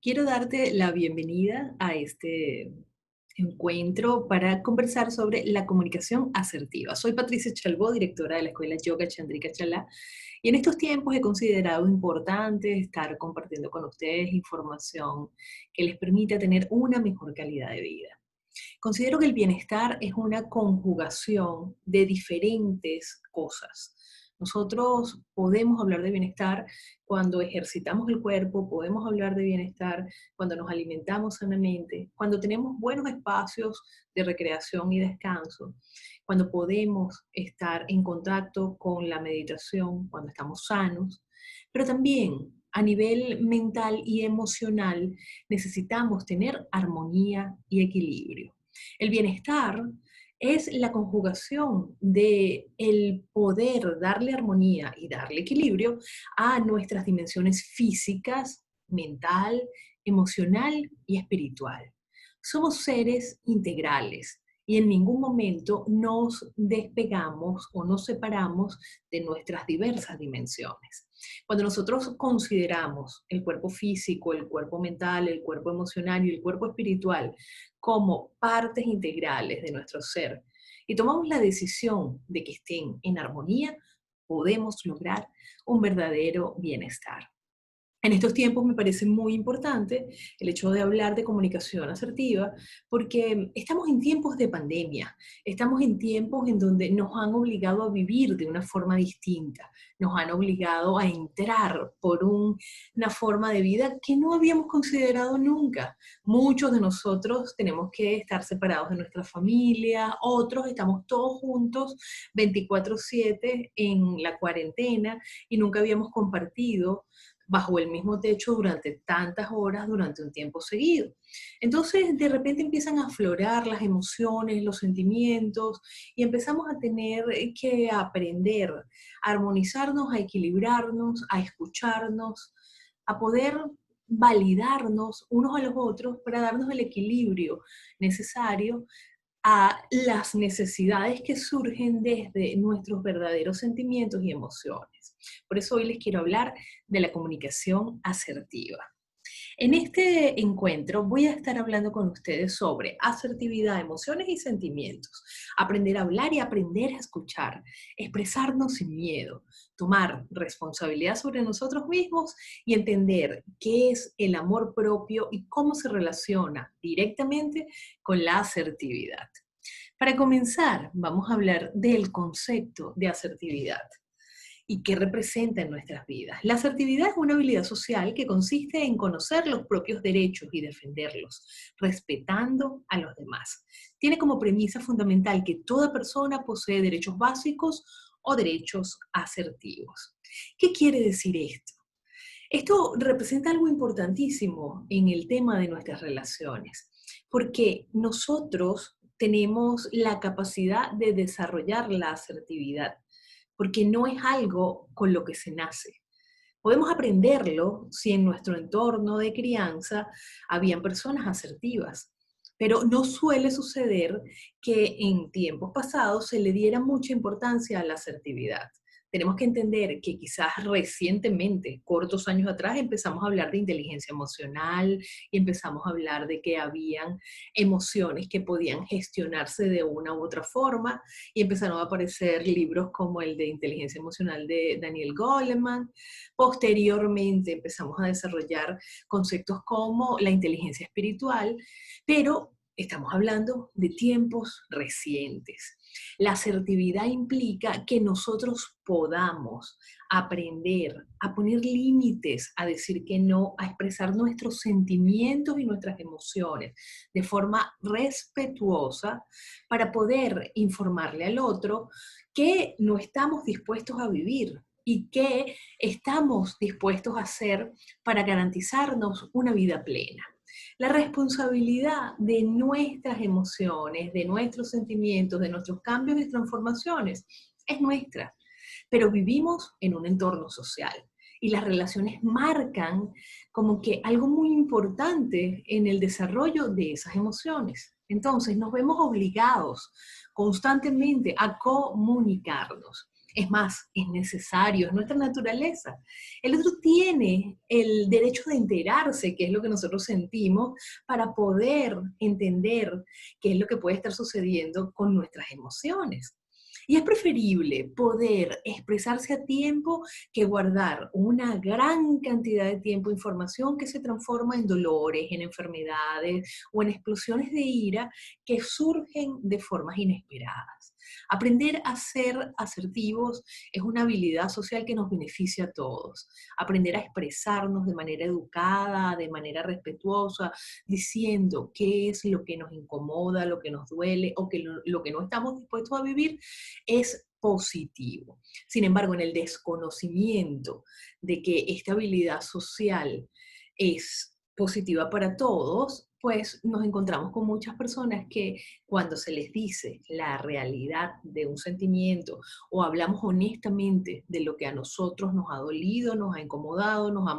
Quiero darte la bienvenida a este encuentro para conversar sobre la comunicación asertiva. Soy Patricia Chalbó, directora de la Escuela Yoga Chandrika Chalá, y en estos tiempos he considerado importante estar compartiendo con ustedes información que les permita tener una mejor calidad de vida. Considero que el bienestar es una conjugación de diferentes cosas. Nosotros podemos hablar de bienestar cuando ejercitamos el cuerpo, podemos hablar de bienestar cuando nos alimentamos sanamente, cuando tenemos buenos espacios de recreación y descanso, cuando podemos estar en contacto con la meditación, cuando estamos sanos, pero también a nivel mental y emocional necesitamos tener armonía y equilibrio. El bienestar es la conjugación de el poder darle armonía y darle equilibrio a nuestras dimensiones físicas, mental, emocional y espiritual. Somos seres integrales y en ningún momento nos despegamos o nos separamos de nuestras diversas dimensiones. Cuando nosotros consideramos el cuerpo físico, el cuerpo mental, el cuerpo emocional y el cuerpo espiritual como partes integrales de nuestro ser y tomamos la decisión de que estén en armonía, podemos lograr un verdadero bienestar. En estos tiempos me parece muy importante el hecho de hablar de comunicación asertiva porque estamos en tiempos de pandemia, estamos en tiempos en donde nos han obligado a vivir de una forma distinta, nos han obligado a entrar por una forma de vida que no habíamos considerado nunca. Muchos de nosotros tenemos que estar separados de nuestra familia, otros estamos todos juntos 24/7 en la cuarentena y nunca habíamos compartido bajo el mismo techo durante tantas horas, durante un tiempo seguido. Entonces, de repente empiezan a aflorar las emociones, los sentimientos, y empezamos a tener que aprender a armonizarnos, a equilibrarnos, a escucharnos, a poder validarnos unos a los otros para darnos el equilibrio necesario a las necesidades que surgen desde nuestros verdaderos sentimientos y emociones. Por eso hoy les quiero hablar de la comunicación asertiva. En este encuentro voy a estar hablando con ustedes sobre asertividad, emociones y sentimientos, aprender a hablar y aprender a escuchar, expresarnos sin miedo, tomar responsabilidad sobre nosotros mismos y entender qué es el amor propio y cómo se relaciona directamente con la asertividad. Para comenzar, vamos a hablar del concepto de asertividad y qué representa en nuestras vidas. La asertividad es una habilidad social que consiste en conocer los propios derechos y defenderlos, respetando a los demás. Tiene como premisa fundamental que toda persona posee derechos básicos o derechos asertivos. ¿Qué quiere decir esto? Esto representa algo importantísimo en el tema de nuestras relaciones, porque nosotros tenemos la capacidad de desarrollar la asertividad, porque no es algo con lo que se nace. Podemos aprenderlo si en nuestro entorno de crianza habían personas asertivas, pero no suele suceder que en tiempos pasados se le diera mucha importancia a la asertividad. Tenemos que entender que quizás recientemente, cortos años atrás, empezamos a hablar de inteligencia emocional y empezamos a hablar de que habían emociones que podían gestionarse de una u otra forma y empezaron a aparecer libros como el de inteligencia emocional de Daniel Goleman. Posteriormente empezamos a desarrollar conceptos como la inteligencia espiritual, pero estamos hablando de tiempos recientes. La asertividad implica que nosotros podamos aprender a poner límites, a decir que no, a expresar nuestros sentimientos y nuestras emociones de forma respetuosa para poder informarle al otro que no estamos dispuestos a vivir y que estamos dispuestos a hacer para garantizarnos una vida plena. La responsabilidad de nuestras emociones, de nuestros sentimientos, de nuestros cambios y transformaciones es nuestra, pero vivimos en un entorno social y las relaciones marcan como que algo muy importante en el desarrollo de esas emociones. Entonces nos vemos obligados constantemente a comunicarnos. Es más, es necesario, es nuestra naturaleza. El otro tiene el derecho de enterarse qué es lo que nosotros sentimos para poder entender qué es lo que puede estar sucediendo con nuestras emociones. Y es preferible poder expresarse a tiempo que guardar una gran cantidad de tiempo información que se transforma en dolores, en enfermedades o en explosiones de ira que surgen de formas inesperadas. Aprender a ser asertivos es una habilidad social que nos beneficia a todos. Aprender a expresarnos de manera educada, de manera respetuosa, diciendo qué es lo que nos incomoda, lo que nos duele o que lo que no estamos dispuestos a vivir es positivo. Sin embargo, en el desconocimiento de que esta habilidad social es positiva para todos, pues nos encontramos con muchas personas que cuando se les dice la realidad de un sentimiento o hablamos honestamente de lo que a nosotros nos ha dolido, nos ha incomodado, nos ha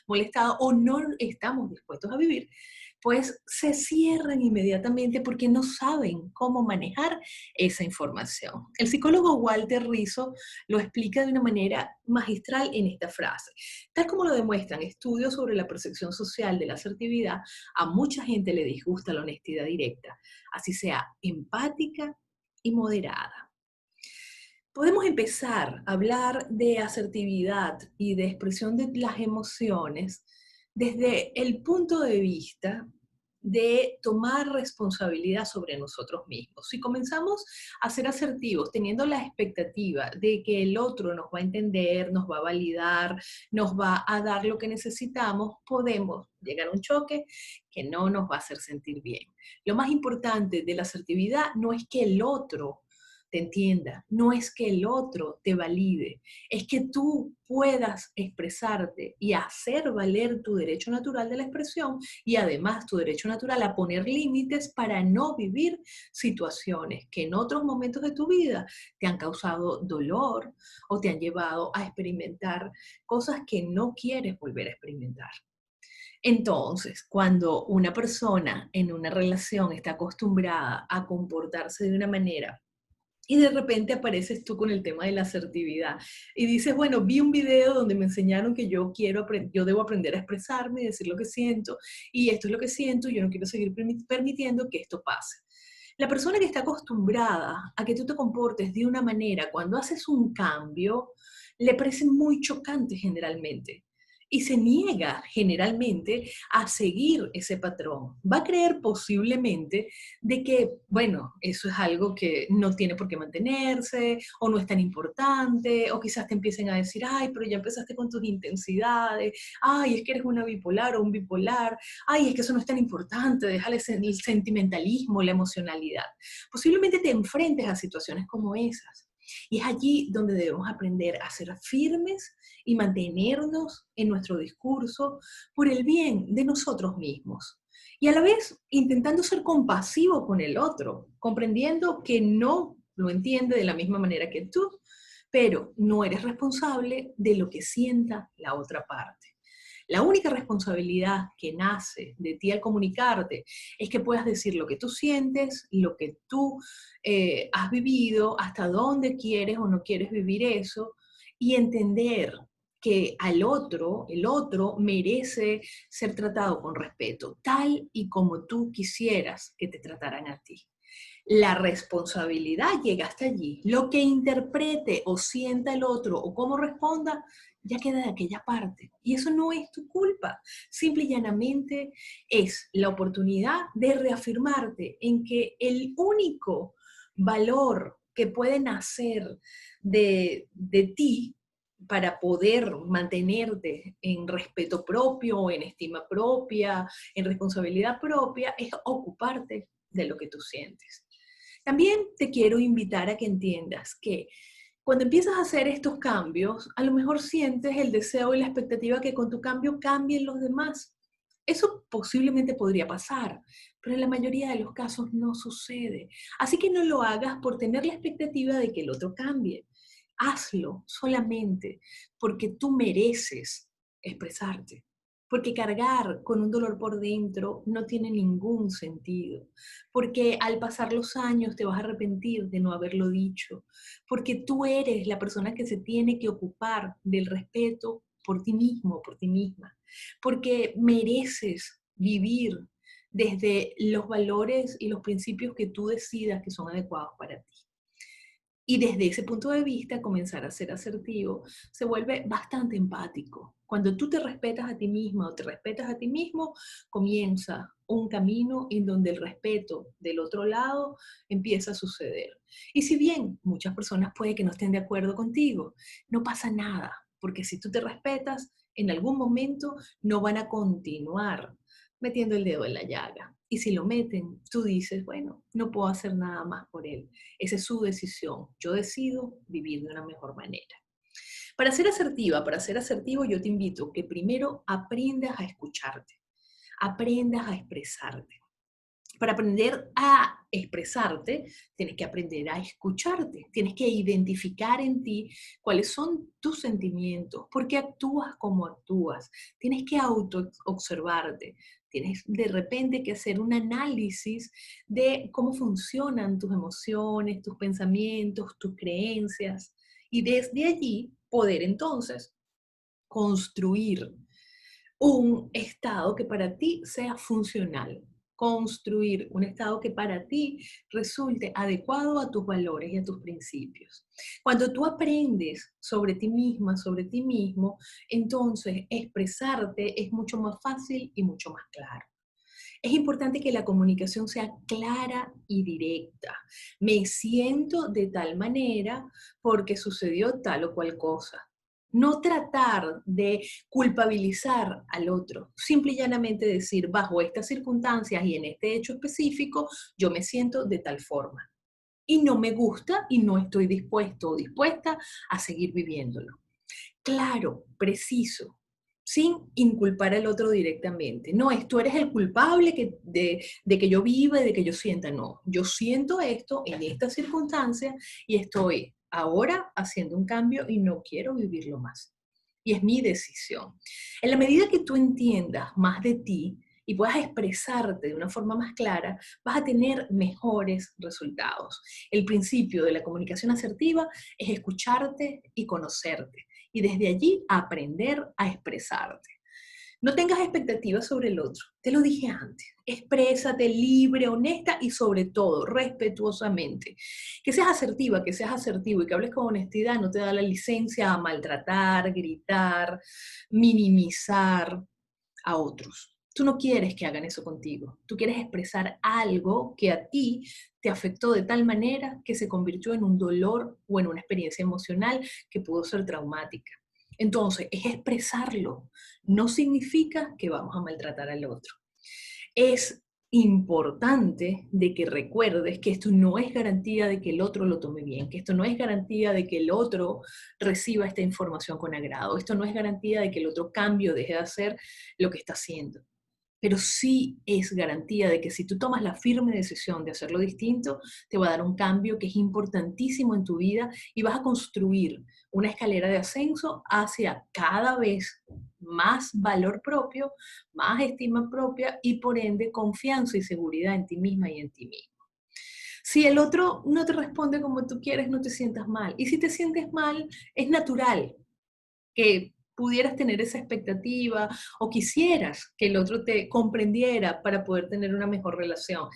molestado o no estamos dispuestos a vivir, pues se cierran inmediatamente porque no saben cómo manejar esa información. El psicólogo Walter Rizzo lo explica de una manera magistral en esta frase. Tal como lo demuestran estudios sobre la percepción social de la asertividad, a mucha gente le disgusta la honestidad directa, así sea empática y moderada. Podemos empezar a hablar de asertividad y de expresión de las emociones desde el punto de vista de tomar responsabilidad sobre nosotros mismos. Si comenzamos a ser asertivos teniendo la expectativa de que el otro nos va a entender, nos va a validar, nos va a dar lo que necesitamos, podemos llegar a un choque que no nos va a hacer sentir bien. Lo más importante de la asertividad no es que el otro te entienda, no es que el otro te valide, es que tú puedas expresarte y hacer valer tu derecho natural de la expresión y además tu derecho natural a poner límites para no vivir situaciones que en otros momentos de tu vida te han causado dolor o te han llevado a experimentar cosas que no quieres volver a experimentar. Entonces, cuando una persona en una relación está acostumbrada a comportarse de una manera y de repente apareces tú con el tema de la asertividad y dices, bueno, vi un video donde me enseñaron que yo debo aprender a expresarme y decir lo que siento, y esto es lo que siento, y yo no quiero seguir permitiendo que esto pase. La persona que está acostumbrada a que tú te comportes de una manera cuando haces un cambio, le parece muy chocante generalmente. Y se niega generalmente a seguir ese patrón. Va a creer posiblemente de que, bueno, eso es algo que no tiene por qué mantenerse, o no es tan importante, o quizás te empiecen a decir, ay, pero ya empezaste con tus intensidades, ay, es que eres una bipolar o un bipolar, ay, es que eso no es tan importante, déjale el sentimentalismo, la emocionalidad. Posiblemente te enfrentes a situaciones como esas. Y es allí donde debemos aprender a ser firmes y mantenernos en nuestro discurso por el bien de nosotros mismos. Y a la vez intentando ser compasivo con el otro, comprendiendo que no lo entiende de la misma manera que tú, pero no eres responsable de lo que sienta la otra parte. La única responsabilidad que nace de ti al comunicarte es que puedas decir lo que tú sientes, lo que tú has vivido, hasta dónde quieres o no quieres vivir eso, y entender que el otro merece ser tratado con respeto, tal y como tú quisieras que te trataran a ti. La responsabilidad llega hasta allí. Lo que interprete o sienta el otro o cómo responda, ya queda de aquella parte. Y eso no es tu culpa. Simple y llanamente es la oportunidad de reafirmarte en que el único valor que puede nacer de ti para poder mantenerte en respeto propio, en estima propia, en responsabilidad propia, es ocuparte de lo que tú sientes. También te quiero invitar a que entiendas que cuando empiezas a hacer estos cambios, a lo mejor sientes el deseo y la expectativa que con tu cambio cambien los demás. Eso posiblemente podría pasar, pero en la mayoría de los casos no sucede. Así que no lo hagas por tener la expectativa de que el otro cambie. Hazlo solamente porque tú mereces expresarte, porque cargar con un dolor por dentro no tiene ningún sentido, porque al pasar los años te vas a arrepentir de no haberlo dicho, porque tú eres la persona que se tiene que ocupar del respeto por ti mismo, por ti misma, porque mereces vivir desde los valores y los principios que tú decidas que son adecuados para ti. Y desde ese punto de vista, comenzar a ser asertivo se vuelve bastante empático. Cuando tú te respetas a ti misma o te respetas a ti mismo, comienza un camino en donde el respeto del otro lado empieza a suceder. Y si bien muchas personas puede que no estén de acuerdo contigo, no pasa nada, porque si tú te respetas, en algún momento no van a continuar metiendo el dedo en la llaga. Y si lo meten, tú dices, bueno, no puedo hacer nada más por él. Esa es su decisión. Yo decido vivir de una mejor manera. Para ser asertivo, yo te invito que primero aprendas a escucharte, aprendas a expresarte. Para aprender a expresarte, tienes que aprender a escucharte, tienes que identificar en ti cuáles son tus sentimientos, por qué actúas como actúas, tienes que auto-observarte, tienes de repente que hacer un análisis de cómo funcionan tus emociones, tus pensamientos, tus creencias, y desde allí poder entonces construir un estado que para ti sea funcional, construir un estado que para ti resulte adecuado a tus valores y a tus principios. Cuando tú aprendes sobre ti misma, sobre ti mismo, entonces expresarte es mucho más fácil y mucho más claro. Es importante que la comunicación sea clara y directa. Me siento de tal manera porque sucedió tal o cual cosa. No tratar de culpabilizar al otro, simple y llanamente decir, bajo estas circunstancias y en este hecho específico, yo me siento de tal forma. Y no me gusta y no estoy dispuesto o dispuesta a seguir viviéndolo. Claro, preciso, sin inculpar al otro directamente. No es tú eres el culpable de que yo viva y de que yo sienta. No, yo siento esto en esta circunstancia y estoy ahora haciendo un cambio y no quiero vivirlo más. Y es mi decisión. En la medida que tú entiendas más de ti y puedas expresarte de una forma más clara, vas a tener mejores resultados. El principio de la comunicación asertiva es escucharte y conocerte y desde allí aprender a expresarte. No tengas expectativas sobre el otro, te lo dije antes. Exprésate libre, honesta y sobre todo respetuosamente. Que seas asertiva, que seas asertivo y que hables con honestidad no te da la licencia a maltratar, gritar, minimizar a otros. Tú no quieres que hagan eso contigo. Tú quieres expresar algo que a ti te afectó de tal manera que se convirtió en un dolor o en una experiencia emocional que pudo ser traumática. Entonces, es expresarlo. No significa que vamos a maltratar al otro. Es importante de que recuerdes que esto no es garantía de que el otro lo tome bien, que esto no es garantía de que el otro reciba esta información con agrado, esto no es garantía de que el otro cambie o deje de hacer lo que está haciendo. Pero sí es garantía de que si tú tomas la firme decisión de hacerlo distinto, te va a dar un cambio que es importantísimo en tu vida y vas a construir una escalera de ascenso hacia cada vez más valor propio, más estima propia y por ende confianza y seguridad en ti misma y en ti mismo. Si el otro no te responde como tú quieres, no te sientas mal. Y si te sientes mal, es natural que pudieras tener esa expectativa o quisieras que el otro te comprendiera para poder tener una mejor relación.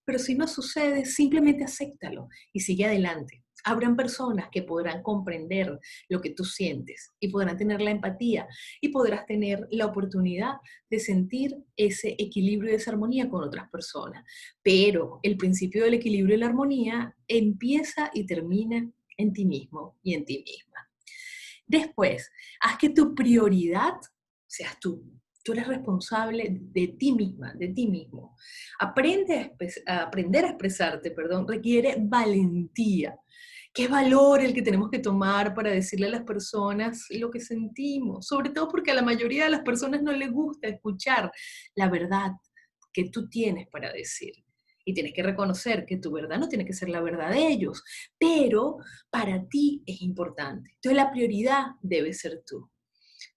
Pero si no sucede, simplemente acéptalo y sigue adelante. Habrán personas que podrán comprender lo que tú sientes y podrán tener la empatía y podrás tener la oportunidad de sentir ese equilibrio y esa armonía con otras personas. Pero el principio del equilibrio y la armonía empieza y termina en ti mismo y en ti misma. Después, haz que tu prioridad seas tú. Tú eres responsable de ti misma, de ti mismo. Aprender a expresarte, perdón, requiere valentía. Qué valor el que tenemos que tomar para decirle a las personas lo que sentimos, sobre todo porque a la mayoría de las personas no les gusta escuchar la verdad que tú tienes para decir. Y tienes que reconocer que tu verdad no tiene que ser la verdad de ellos, pero para ti es importante. Entonces la prioridad debe ser tú.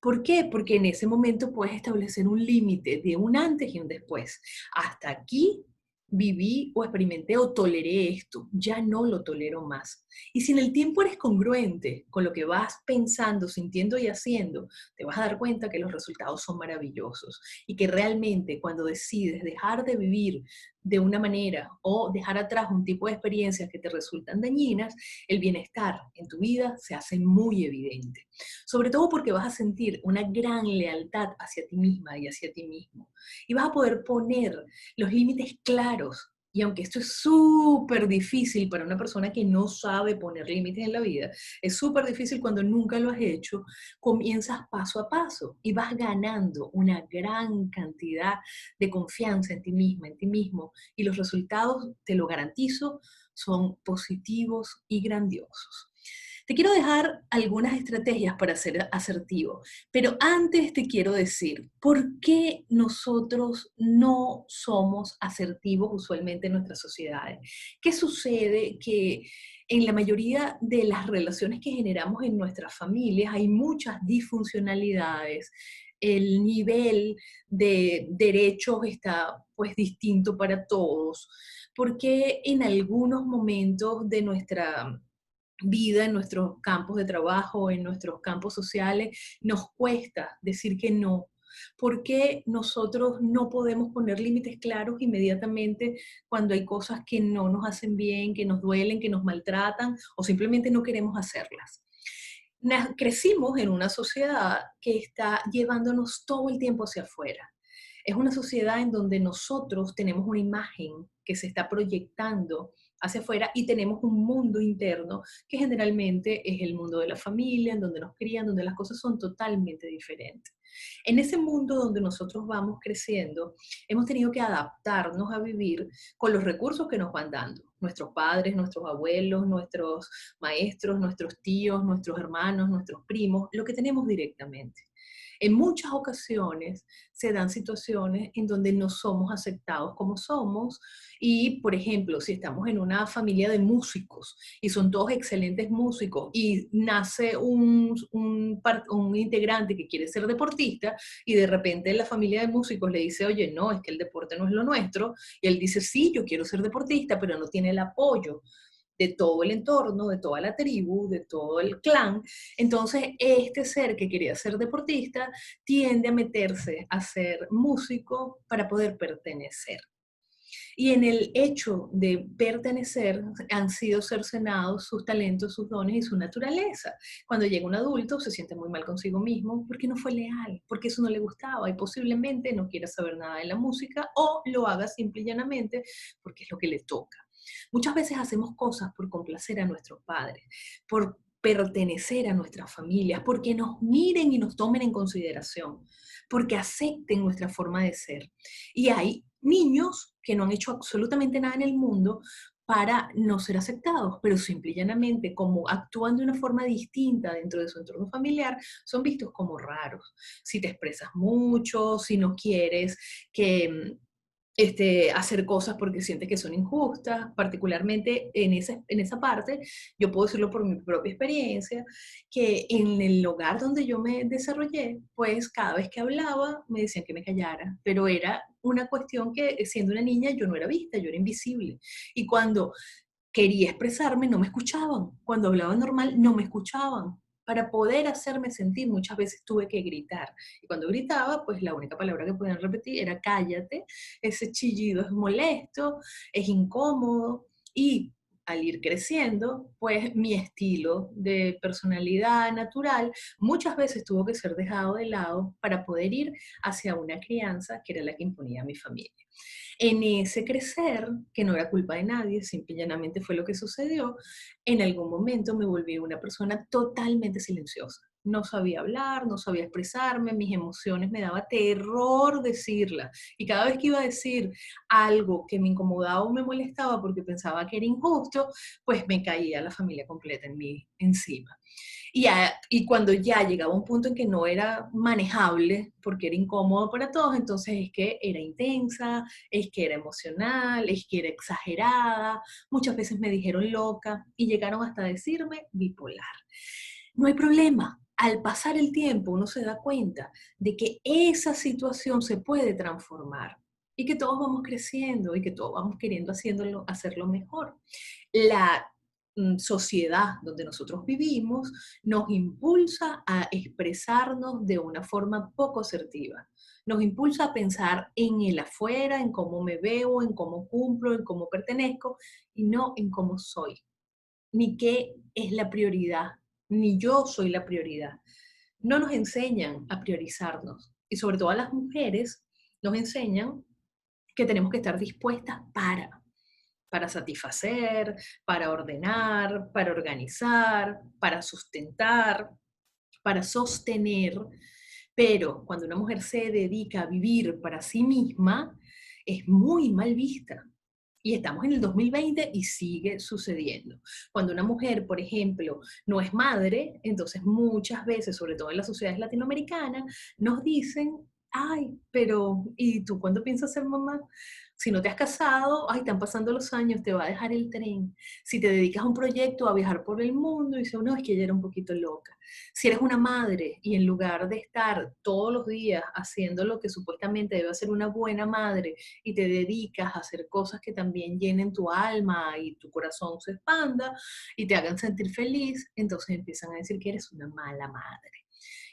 ¿Por qué? Porque en ese momento puedes establecer un límite de un antes y un después. Hasta aquí viví o experimenté o toleré esto, ya no lo tolero más. Y si en el tiempo eres congruente con lo que vas pensando, sintiendo y haciendo, te vas a dar cuenta que los resultados son maravillosos y que realmente cuando decides dejar de vivir de una manera o dejar atrás un tipo de experiencias que te resultan dañinas, el bienestar en tu vida se hace muy evidente. Sobre todo porque vas a sentir una gran lealtad hacia ti misma y hacia ti mismo. Y vas a poder poner los límites claros. Y aunque esto es súper difícil para una persona que no sabe poner límites en la vida, es súper difícil cuando nunca lo has hecho, comienzas paso a paso y vas ganando una gran cantidad de confianza en ti misma, en ti mismo. Y los resultados, te lo garantizo, son positivos y grandiosos. Te quiero dejar algunas estrategias para ser asertivo, pero antes te quiero decir, ¿por qué nosotros no somos asertivos usualmente en nuestras sociedades? ¿Qué sucede? Que en la mayoría de las relaciones que generamos en nuestras familias hay muchas disfuncionalidades. El nivel de derechos está pues distinto para todos, porque en algunos momentos de nuestra vida, en nuestros campos de trabajo, en nuestros campos sociales, nos cuesta decir que no. ¿Por qué nosotros no podemos poner límites claros inmediatamente cuando hay cosas que no nos hacen bien, que nos duelen, que nos maltratan o simplemente no queremos hacerlas? Crecimos en una sociedad que está llevándonos todo el tiempo hacia afuera. Es una sociedad en donde nosotros tenemos una imagen que se está proyectando hacia afuera y tenemos un mundo interno que generalmente es el mundo de la familia, en donde nos crían, donde las cosas son totalmente diferentes. En ese mundo donde nosotros vamos creciendo, hemos tenido que adaptarnos a vivir con los recursos que nos van dando. Nuestros padres, nuestros abuelos, nuestros maestros, nuestros tíos, nuestros hermanos, nuestros primos, lo que tenemos directamente. En muchas ocasiones se dan situaciones en donde no somos aceptados como somos y, por ejemplo, si estamos en una familia de músicos y son todos excelentes músicos y nace un integrante que quiere ser deportista y de repente la familia de músicos le dice, oye, no, es que el deporte no es lo nuestro, y él dice, sí, yo quiero ser deportista, pero no tiene el apoyo de todo el entorno, de toda la tribu, de todo el clan. Entonces, este ser que quería ser deportista tiende a meterse a ser músico para poder pertenecer. Y en el hecho de pertenecer han sido cercenados sus talentos, sus dones y su naturaleza. Cuando llega un adulto se siente muy mal consigo mismo porque no fue leal, porque eso no le gustaba y posiblemente no quiera saber nada de la música o lo haga simple y llanamente porque es lo que le toca. Muchas veces hacemos cosas por complacer a nuestros padres, por pertenecer a nuestras familias, porque nos miren y nos tomen en consideración, porque acepten nuestra forma de ser. Y hay niños que no han hecho absolutamente nada en el mundo para no ser aceptados, pero simple y llanamente, como actúan de una forma distinta dentro de su entorno familiar, son vistos como raros. Si te expresas mucho, si no quieres que hacer cosas porque sientes que son injustas, particularmente en esa parte, yo puedo decirlo por mi propia experiencia, que en el lugar donde yo me desarrollé, pues cada vez que hablaba me decían que me callara, pero era una cuestión que siendo una niña yo no era vista, yo era invisible. Y cuando quería expresarme, no me escuchaban. Cuando hablaba normal, no me escuchaban. Para poder hacerme sentir, muchas veces tuve que gritar. Y cuando gritaba, pues la única palabra que podían repetir era cállate. Ese chillido es molesto, es incómodo. Y al ir creciendo, pues mi estilo de personalidad natural muchas veces tuvo que ser dejado de lado para poder ir hacia una crianza que era la que imponía mi familia. En ese crecer, que no era culpa de nadie, simple y llanamente fue lo que sucedió, en algún momento me volví una persona totalmente silenciosa. No sabía hablar, no sabía expresarme, mis emociones me daba terror decirlas. Y cada vez que iba a decir algo que me incomodaba o me molestaba porque pensaba que era injusto, pues me caía la familia completa en mí encima. Y cuando ya llegaba un punto en que no era manejable, porque era incómodo para todos, entonces es que era intensa, es que era emocional, es que era exagerada, muchas veces me dijeron loca y llegaron hasta decirme bipolar. No hay problema, al pasar el tiempo uno se da cuenta de que esa situación se puede transformar y que todos vamos creciendo y que todos vamos queriendo hacerlo mejor. La sociedad donde nosotros vivimos nos impulsa a expresarnos de una forma poco asertiva. Nos impulsa a pensar en el afuera, en cómo me veo, en cómo cumplo, en cómo pertenezco y no en cómo soy, ni qué es la prioridad, ni yo soy la prioridad. No nos enseñan a priorizarnos y sobre todo a las mujeres nos enseñan que tenemos que estar dispuestas para satisfacer, para ordenar, para organizar, para sustentar, para sostener, pero cuando una mujer se dedica a vivir para sí misma, es muy mal vista. Y estamos en el 2020 y sigue sucediendo. Cuando una mujer, por ejemplo, no es madre, entonces muchas veces, sobre todo en las sociedades latinoamericanas, nos dicen, ay, pero ¿y tú cuándo piensas ser mamá? Si no te has casado, ay, están pasando los años, te va a dejar el tren. Si te dedicas a un proyecto, a viajar por el mundo, y dice, no, es que ella era un poquito loca. Si eres una madre y en lugar de estar todos los días haciendo lo que supuestamente debe hacer una buena madre y te dedicas a hacer cosas que también llenen tu alma y tu corazón se expanda y te hagan sentir feliz, entonces empiezan a decir que eres una mala madre.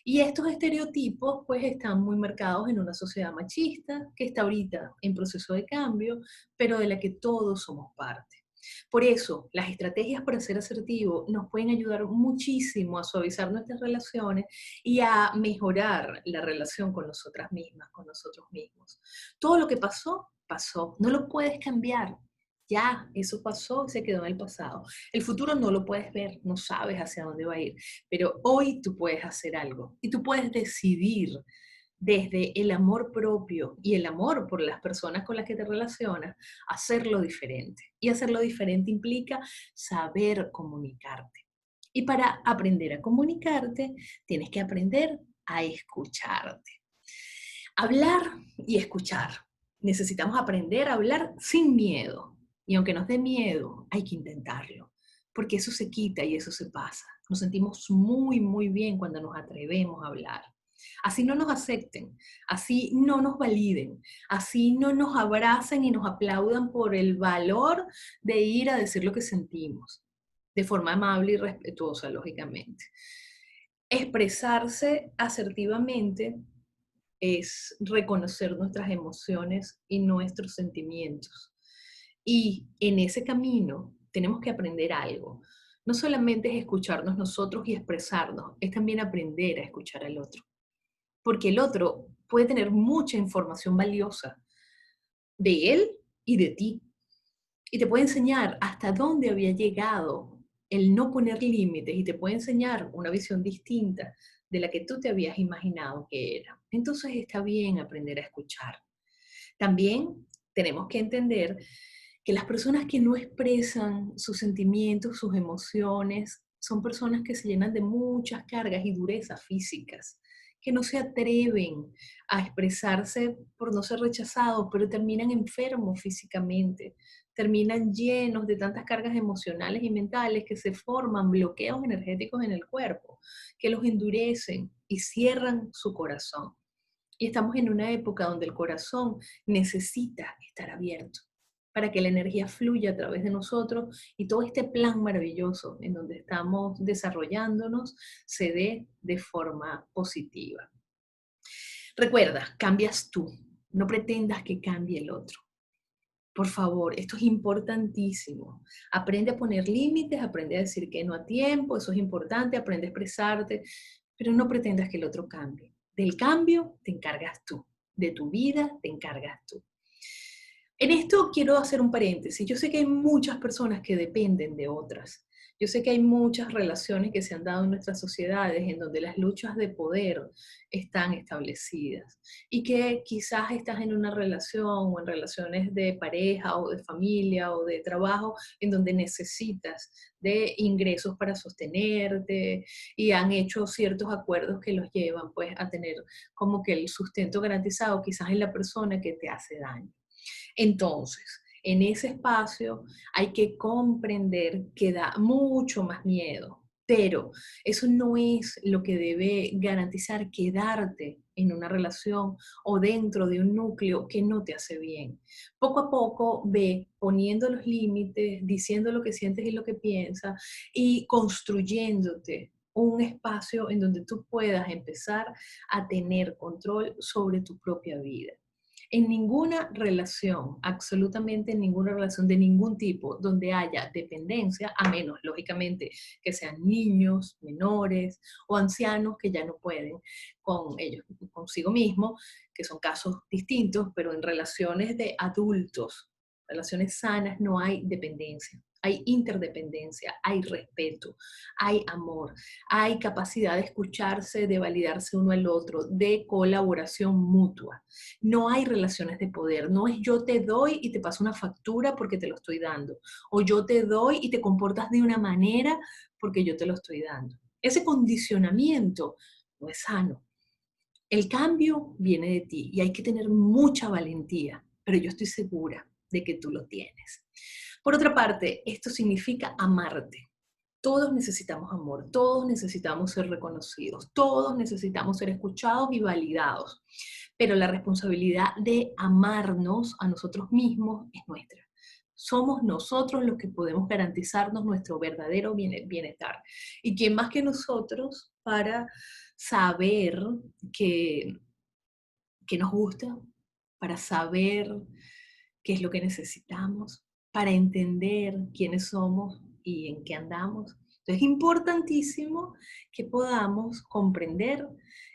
Y estos estereotipos pues están muy marcados en una sociedad machista que está ahorita en proceso de cambio, pero de la que todos somos parte. Por eso, las estrategias para ser asertivo nos pueden ayudar muchísimo a suavizar nuestras relaciones y a mejorar la relación con nosotras mismas, con nosotros mismos. Todo lo que pasó, pasó. No lo puedes cambiar. Ya, eso pasó y se quedó en el pasado. El futuro no lo puedes ver, no sabes hacia dónde va a ir, pero hoy tú puedes hacer algo y tú puedes decidir desde el amor propio y el amor por las personas con las que te relacionas, hacerlo diferente. Y hacerlo diferente implica saber comunicarte. Y para aprender a comunicarte, tienes que aprender a escucharte. Hablar y escuchar. Necesitamos aprender a hablar sin miedo. Y aunque nos dé miedo, hay que intentarlo, porque eso se quita y eso se pasa. Nos sentimos muy, muy bien cuando nos atrevemos a hablar. Así no nos acepten, así no nos validen, así no nos abracen y nos aplaudan por el valor de ir a decir lo que sentimos, de forma amable y respetuosa, lógicamente. Expresarse asertivamente es reconocer nuestras emociones y nuestros sentimientos. Y en ese camino tenemos que aprender algo. No solamente es escucharnos nosotros y expresarnos, es también aprender a escuchar al otro. Porque el otro puede tener mucha información valiosa de él y de ti. Y te puede enseñar hasta dónde había llegado el no poner límites y te puede enseñar una visión distinta de la que tú te habías imaginado que era. Entonces está bien aprender a escuchar. También tenemos que entender que las personas que no expresan sus sentimientos, sus emociones, son personas que se llenan de muchas cargas y durezas físicas, que no se atreven a expresarse por no ser rechazados, pero terminan enfermos físicamente, terminan llenos de tantas cargas emocionales y mentales que se forman bloqueos energéticos en el cuerpo, que los endurecen y cierran su corazón. Y estamos en una época donde el corazón necesita estar abierto para que la energía fluya a través de nosotros y todo este plan maravilloso en donde estamos desarrollándonos se dé de forma positiva. Recuerda, cambias tú, no pretendas que cambie el otro. Por favor, esto es importantísimo. Aprende a poner límites, aprende a decir que no a tiempo, eso es importante, aprende a expresarte, pero no pretendas que el otro cambie. Del cambio te encargas tú, de tu vida te encargas tú. En esto quiero hacer un paréntesis. Yo sé que hay muchas personas que dependen de otras. Yo sé que hay muchas relaciones que se han dado en nuestras sociedades en donde las luchas de poder están establecidas y que quizás estás en una relación o en relaciones de pareja o de familia o de trabajo en donde necesitas de ingresos para sostenerte y han hecho ciertos acuerdos que los llevan pues a tener como que el sustento garantizado quizás en la persona que te hace daño. Entonces, en ese espacio hay que comprender que da mucho más miedo Pero eso no es lo que debe garantizar quedarte en una relación o dentro de un núcleo que no te hace bien. Poco a poco ve poniendo los límites, diciendo lo que sientes y lo que piensas y construyéndote un espacio en donde tú puedas empezar a tener control sobre tu propia vida. En ninguna relación, absolutamente en ninguna relación de ningún tipo, donde haya dependencia, a menos, lógicamente, que sean niños, menores o ancianos que ya no pueden con ellos, consigo mismo, que son casos distintos, pero en relaciones de adultos, relaciones sanas, no hay dependencia. Hay interdependencia, hay respeto, hay amor, hay capacidad de escucharse, de validarse uno al otro, de colaboración mutua. No hay relaciones de poder, no es yo te doy y te paso una factura porque te lo estoy dando, o yo te doy y te comportas de una manera porque yo te lo estoy dando. Ese condicionamiento no es sano. El cambio viene de ti y hay que tener mucha valentía, pero yo estoy segura de que tú lo tienes. Por otra parte, esto significa amarte. Todos necesitamos amor, todos necesitamos ser reconocidos, todos necesitamos ser escuchados y validados, pero la responsabilidad de amarnos a nosotros mismos es nuestra. Somos nosotros los que podemos garantizarnos nuestro verdadero bienestar. ¿Y quién más que nosotros para saber que, que nos gusta, para saber qué es lo que necesitamos, para entender quiénes somos y en qué andamos? Entonces es importantísimo que podamos comprender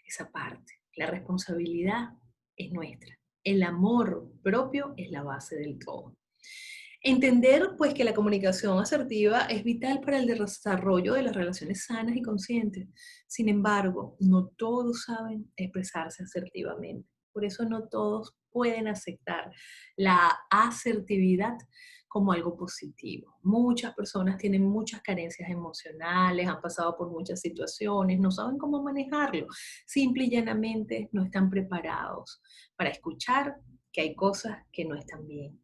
esa parte. La responsabilidad es nuestra. El amor propio es la base del todo. Entender pues que la comunicación asertiva es vital para el desarrollo de las relaciones sanas y conscientes. Sin embargo, no todos saben expresarse asertivamente. Por eso no todos pueden aceptar la asertividad como algo positivo. Muchas personas tienen muchas carencias emocionales, han pasado por muchas situaciones, no saben cómo manejarlo. Simple y llanamente no están preparados para escuchar que hay cosas que no están bien.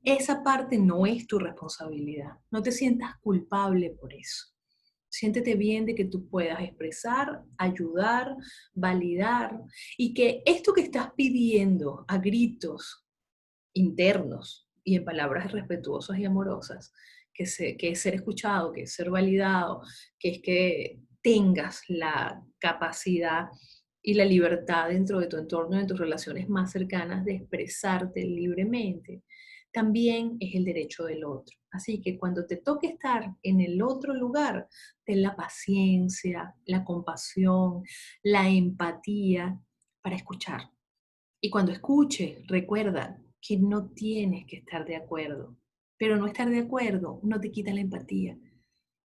Esa parte no es tu responsabilidad. No te sientas culpable por eso. Siéntete bien de que tú puedas expresar, ayudar, validar y que esto que estás pidiendo a gritos internos y en palabras respetuosas y amorosas, que es ser escuchado, que es ser validado, que es que tengas la capacidad y la libertad dentro de tu entorno, de tus relaciones más cercanas, de expresarte libremente, también es el derecho del otro. Así que cuando te toque estar en el otro lugar, ten la paciencia, la compasión, la empatía para escuchar. Y cuando escuche, recuerda que no tienes que estar de acuerdo, pero no estar de acuerdo no te quita la empatía.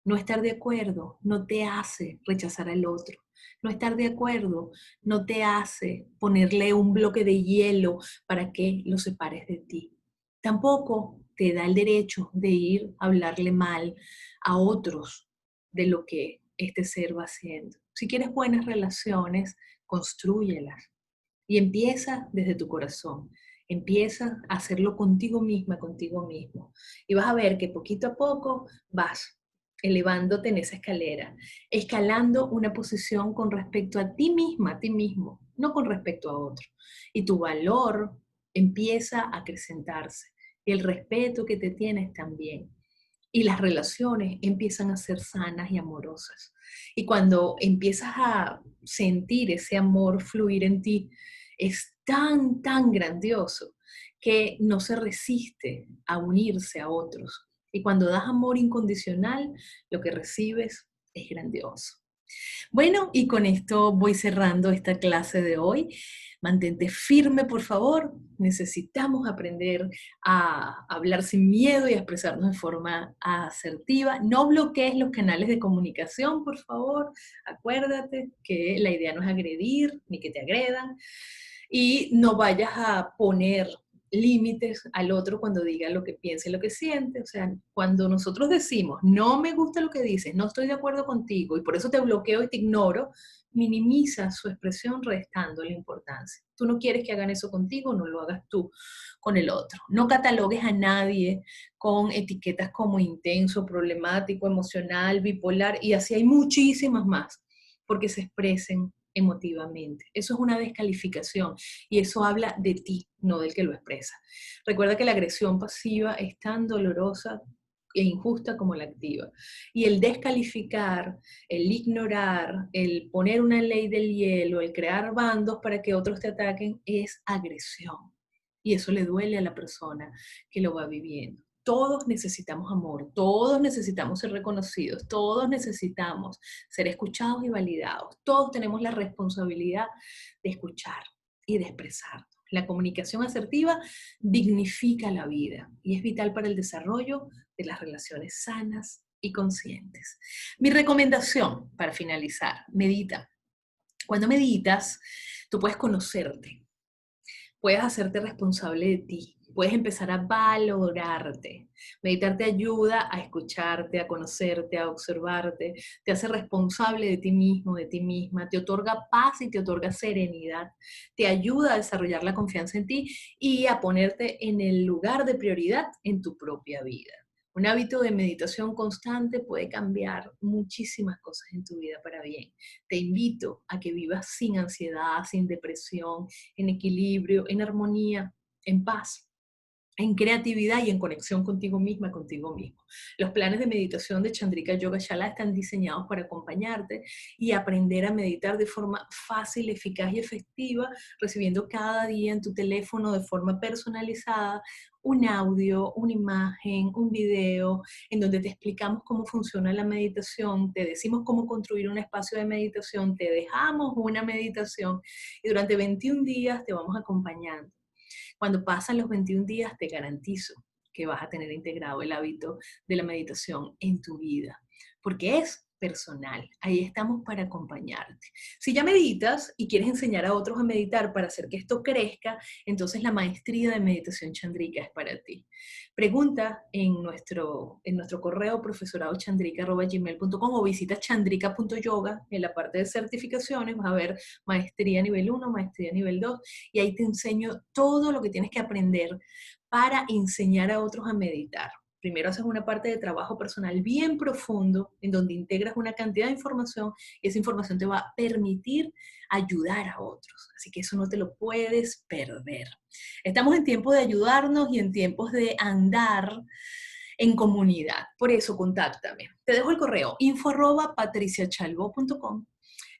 No estar de acuerdo no te hace rechazar al otro. No estar de acuerdo no te hace ponerle un bloque de hielo para que lo separes de ti. Tampoco te da el derecho de ir a hablarle mal a otros de lo que este ser va haciendo. Si quieres buenas relaciones, constrúyelas. Y empieza desde tu corazón. Empieza a hacerlo contigo misma, contigo mismo. Y vas a ver que poquito a poco vas elevándote en esa escalera, escalando una posición con respecto a ti misma, a ti mismo, no con respecto a otro. Y tu valor empieza a acrecentarse. Y el respeto que te tienes también. Y las relaciones empiezan a ser sanas y amorosas. Y cuando empiezas a sentir ese amor fluir en ti, es tan, tan grandioso que no se resiste a unirse a otros. Y cuando das amor incondicional, lo que recibes es grandioso. Bueno, y con esto voy cerrando esta clase de hoy. Mantente firme, por favor. Necesitamos aprender a hablar sin miedo y a expresarnos de forma asertiva. No bloquees los canales de comunicación, por favor. Acuérdate que la idea no es agredir ni que te agredan. Y no vayas a poner límites al otro cuando diga lo que piensa y lo que siente. O sea, cuando nosotros decimos, no me gusta lo que dices, no estoy de acuerdo contigo y por eso te bloqueo y te ignoro, minimiza su expresión restando la importancia. Tú no quieres que hagan eso contigo, no lo hagas tú con el otro. No catalogues a nadie con etiquetas como intenso, problemático, emocional, bipolar, y así hay muchísimas más, porque se expresen emotivamente. Eso es una descalificación y eso habla de ti, no del que lo expresa. Recuerda que la agresión pasiva es tan dolorosa e injusta como la activa. Y el descalificar, el ignorar, el poner una ley del hielo, el crear bandos para que otros te ataquen es agresión. Y eso le duele a la persona que lo va viviendo. Todos necesitamos amor, todos necesitamos ser reconocidos, todos necesitamos ser escuchados y validados. Todos tenemos la responsabilidad de escuchar y de expresarnos. La comunicación asertiva dignifica la vida y es vital para el desarrollo de las relaciones sanas y conscientes. Mi recomendación para finalizar, medita. Cuando meditas, tú puedes conocerte, puedes hacerte responsable de ti, puedes empezar a valorarte. Meditar te ayuda a escucharte, a conocerte, a observarte, te hace responsable de ti mismo, de ti misma, te otorga paz y te otorga serenidad, te ayuda a desarrollar la confianza en ti y a ponerte en el lugar de prioridad en tu propia vida. Un hábito de meditación constante puede cambiar muchísimas cosas en tu vida para bien. Te invito a que vivas sin ansiedad, sin depresión, en equilibrio, en armonía, en paz, en creatividad y en conexión contigo misma, contigo mismo. Los planes de meditación de Chandrika Yoga Shala están diseñados para acompañarte y aprender a meditar de forma fácil, eficaz y efectiva, recibiendo cada día en tu teléfono de forma personalizada un audio, una imagen, un video, en donde te explicamos cómo funciona la meditación, te decimos cómo construir un espacio de meditación, te dejamos una meditación y durante 21 días te vamos acompañando. Cuando pasan los 21 días, te garantizo que vas a tener integrado el hábito de la meditación en tu vida, porque es personal. Ahí estamos para acompañarte. Si ya meditas y quieres enseñar a otros a meditar para hacer que esto crezca, entonces la maestría de meditación chandrika es para ti. Pregunta en nuestro correo profesoradochandrika@gmail.com o visita chandrika.yoga en la parte de certificaciones, vas a ver maestría nivel 1, maestría nivel 2 y ahí te enseño todo lo que tienes que aprender para enseñar a otros a meditar. Primero haces una parte de trabajo personal bien profundo, en donde integras una cantidad de información y esa información te va a permitir ayudar a otros. Así que eso no te lo puedes perder. Estamos en tiempos de ayudarnos y en tiempos de andar en comunidad. Por eso, contáctame. Te dejo el correo info@patriciachalbo.com,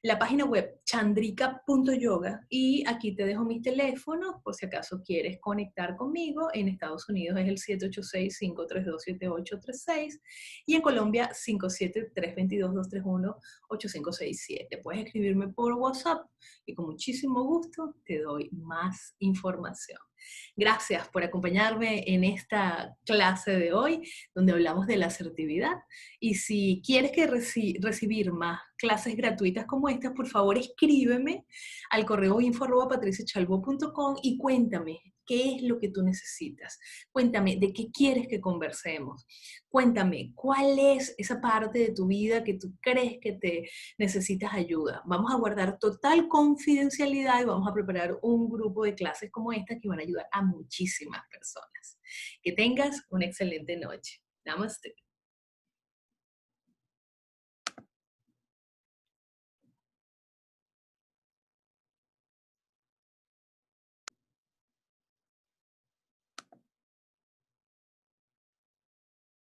la página web chandrika.yoga y aquí te dejo mis teléfonos por si acaso quieres conectar conmigo. En Estados Unidos es el 786-532-7836 y en Colombia 57322-231-8567. Puedes escribirme por WhatsApp y con muchísimo gusto te doy más información. Gracias por acompañarme en esta clase de hoy donde hablamos de la asertividad. Y si quieres recibir más clases gratuitas como estas, por favor escríbeme al correo info@patriciachalbo.com y cuéntame qué es lo que tú necesitas. Cuéntame de qué quieres que conversemos. Cuéntame cuál es esa parte de tu vida que tú crees que te necesitas ayuda. Vamos a guardar total confidencialidad y vamos a preparar un grupo de clases como esta que van a ayudar a muchísimas personas. Que tengas una excelente noche. Namaste.